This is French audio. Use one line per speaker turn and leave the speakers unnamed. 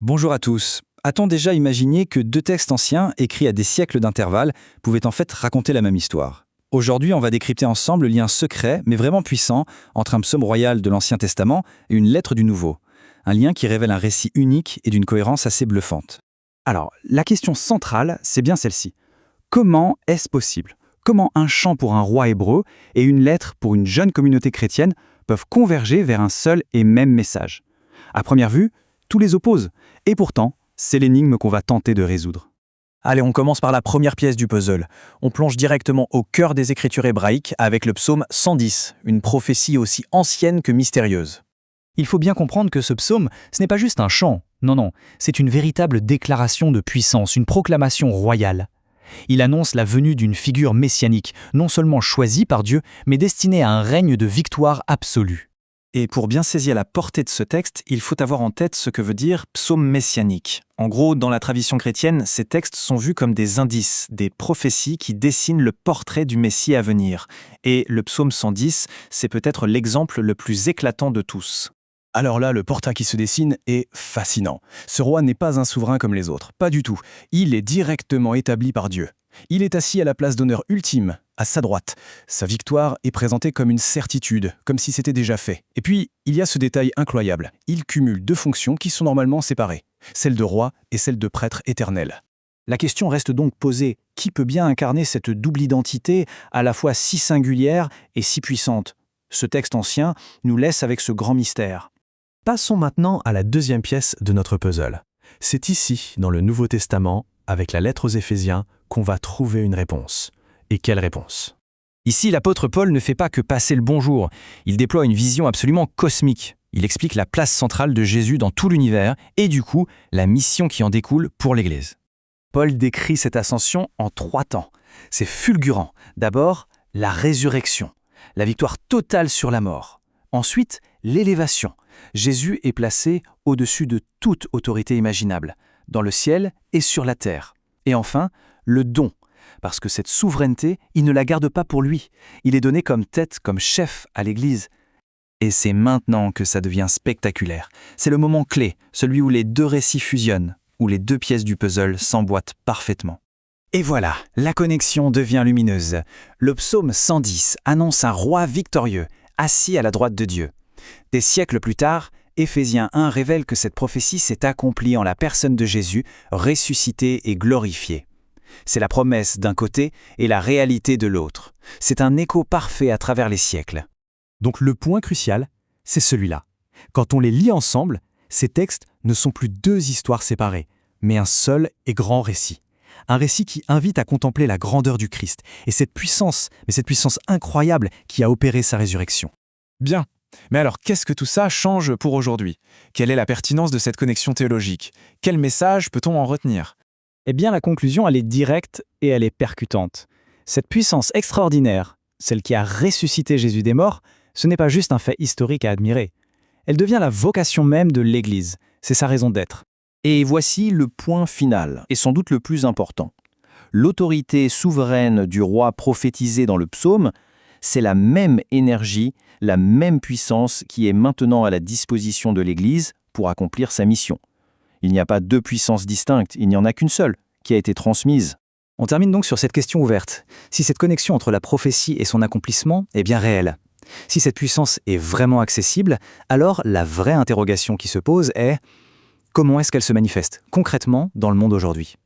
Bonjour à tous. A-t-on déjà imaginé que deux textes anciens, écrits à des siècles d'intervalle, pouvaient en fait raconter la même histoire? Aujourd'hui, on va décrypter ensemble le lien secret, mais vraiment puissant, entre un psaume royal de l'Ancien Testament et une lettre du Nouveau. Un lien qui révèle un récit unique et d'une cohérence assez bluffante.
Alors, la question centrale, c'est bien celle-ci. Comment est-ce possible? Comment un chant pour un roi hébreu et une lettre pour une jeune communauté chrétienne peuvent converger vers un seul et même message? À première vue, tous les opposent. Et pourtant, c'est l'énigme qu'on va tenter de résoudre.
Allez, on commence par la première pièce du puzzle. On plonge directement au cœur des écritures hébraïques avec le psaume 110, une prophétie aussi ancienne que mystérieuse.
Il faut bien comprendre que ce psaume, ce n'est pas juste un chant. Non, c'est une véritable déclaration de puissance, une proclamation royale. Il annonce la venue d'une figure messianique, non seulement choisie par Dieu, mais destinée à un règne de victoire absolue.
Et pour bien saisir la portée de ce texte, il faut avoir en tête ce que veut dire psaume messianique. En gros, dans la tradition chrétienne, ces textes sont vus comme des indices, des prophéties qui dessinent le portrait du Messie à venir. Et le psaume 110, c'est peut-être l'exemple le plus éclatant de tous.
Alors là, le portrait qui se dessine est fascinant. Ce roi n'est pas un souverain comme les autres, pas du tout. Il est directement établi par Dieu. Il est assis à la place d'honneur ultime, à sa droite. Sa victoire est présentée comme une certitude, comme si c'était déjà fait. Et puis, il y a ce détail incroyable. Il cumule deux fonctions qui sont normalement séparées, celle de roi et celle de prêtre éternel.
La question reste donc posée. Qui peut bien incarner cette double identité, à la fois si singulière et si puissante? Ce texte ancien nous laisse avec ce grand mystère.
Passons maintenant à la deuxième pièce de notre puzzle. C'est ici, dans le Nouveau Testament, avec la lettre aux Éphésiens, qu'on va trouver une réponse. Et quelle réponse?
Ici, l'apôtre Paul ne fait pas que passer le bonjour. Il déploie une vision absolument cosmique. Il explique la place centrale de Jésus dans tout l'univers et du coup, la mission qui en découle pour l'Église.
Paul décrit cette ascension en 3 temps. C'est fulgurant. D'abord, la résurrection, la victoire totale sur la mort. Ensuite, l'élévation. Jésus est placé au-dessus de toute autorité imaginable, dans le ciel et sur la terre. Et enfin, le don, parce que cette souveraineté, il ne la garde pas pour lui. Il est donné comme tête, comme chef à l'Église. Et c'est maintenant que ça devient spectaculaire. C'est le moment clé, celui où les deux récits fusionnent, où les deux pièces du puzzle s'emboîtent parfaitement. Et voilà, la connexion devient lumineuse. Le psaume 110 annonce un roi victorieux, assis à la droite de Dieu. Des siècles plus tard, Éphésiens 1 révèle que cette prophétie s'est accomplie en la personne de Jésus, ressuscité et glorifié. C'est la promesse d'un côté et la réalité de l'autre. C'est un écho parfait à travers les siècles.
Donc le point crucial, c'est celui-là. Quand on les lit ensemble, ces textes ne sont plus deux histoires séparées, mais un seul et grand récit. Un récit qui invite à contempler la grandeur du Christ et cette puissance incroyable qui a opéré sa résurrection.
Bien. Mais alors, qu'est-ce que tout ça change pour aujourd'hui? Quelle est la pertinence de cette connexion théologique? Quel message peut-on en retenir?
Eh bien, la conclusion, elle est directe et elle est percutante. Cette puissance extraordinaire, celle qui a ressuscité Jésus des morts, ce n'est pas juste un fait historique à admirer. Elle devient la vocation même de l'Église. C'est sa raison d'être.
Et voici le point final, et sans doute le plus important. L'autorité souveraine du roi prophétisé dans le psaume, c'est la même énergie, la même puissance qui est maintenant à la disposition de l'Église pour accomplir sa mission. Il n'y a pas deux puissances distinctes, il n'y en a qu'une seule, qui a été transmise.
On termine donc sur cette question ouverte. Si cette connexion entre la prophétie et son accomplissement est bien réelle, si cette puissance est vraiment accessible, alors la vraie interrogation qui se pose est: comment est-ce qu'elle se manifeste concrètement dans le monde aujourd'hui ?